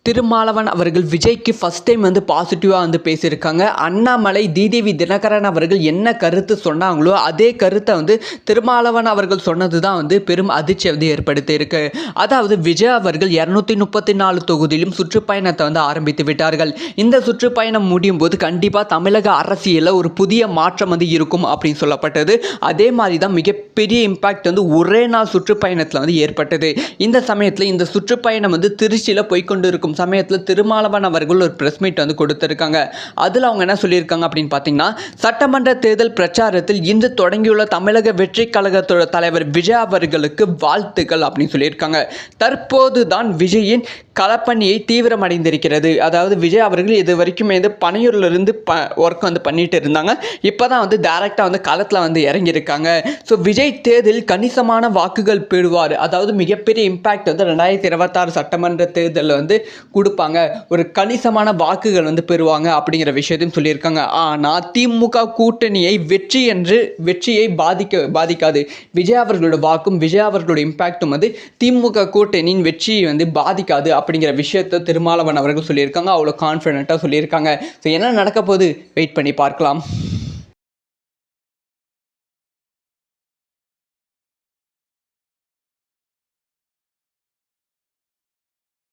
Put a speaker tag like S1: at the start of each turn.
S1: திருமாவளவன் அவர்கள் விஜய்க்கு first time பாசிட்டிவாக பேசியிருக்காங்க. அண்ணாமலை டிடிவி தினகரன் அவர்கள் என்ன கருத்து சொன்னாங்களோ அதே கருத்தை திருமாவளவன் அவர்கள் சொன்னது தான் பெரும் அதிர்ச்சி ஏற்படுத்தி இருக்கு. அதாவது விஜய் அவர்கள் 234 தொகுதியிலும் சுற்றுப்பயணத்தை ஆரம்பித்து விட்டார்கள். இந்த சுற்றுப்பயணம் முடியும் போது கண்டிப்பாக தமிழக அரசியலில் ஒரு புதிய மாற்றம் இருக்கும் அப்படின்னு சொல்லப்பட்டது. அதே மாதிரி தான் மிகப்பெரிய இம்பாக்ட் ஒரே நாள் சுற்றுப்பயணத்தில் ஏற்பட்டது. இந்த சமயத்தில் இந்த சுற்றுப்பயணம் திருச்சியில் போய்கொண்டு இருக்கும் சமயத்தில் திருமாவளவன் அவர்கள் ஒரு பிரஸ் மீட் கொடுத்திருக்காங்க. அதில் அவங்க என்ன சொல்லியிருக்காங்க அப்படின்னு பார்த்தீங்கன்னா, சட்டமன்ற தேர்தல் பிரச்சாரத்தில் இன்று தொடங்கியுள்ள தமிழக வெற்றி கழகத்தோட தலைவர் விஜய் அவர்களுக்கு வாழ்த்துக்கள் அப்படின்னு சொல்லியிருக்காங்க. தற்போது தான் விஜயின் களப்பணியை தீவிரமடைந்திருக்கிறது. அதாவது விஜய் அவர்கள் இது வரைக்கும் பனையூரிலிருந்து ஒர்க் பண்ணிட்டு இருந்தாங்க. இப்போ தான் டைரெக்டாக களத்தில் இறங்கியிருக்காங்க. ஸோ விஜய் தேர்தலில் கணிசமான வாக்குகள் பெறுவார். அதாவது மிகப்பெரிய இம்பாக்ட் 2026 சட்டமன்ற தேர்தலில் கொடுப்பாங்க. ஒரு கணிசமான வாக்குகள் பெறுவாங்க அப்படிங்கிற விஷயத்தையும் சொல்லியிருக்காங்க. ஆனால் திமுக கூட்டணியை வெற்றியை பாதிக்காது. விஜய் அவர்களோட வாக்கும் விஜய் அவர்களோட இம்பாக்டும் திமுக கூட்டணியின் வெற்றியை பாதிக்காது அப்படிங்கிற விஷயத்தை திருமாவளவன் அவர்கள் சொல்லியிருக்காங்க. அவ்வளோ கான்ஃபிடென்ட்டாக சொல்லியிருக்காங்க. ஸோ என்ன நடக்க போகுது வெயிட் பண்ணி பார்க்கலாம்.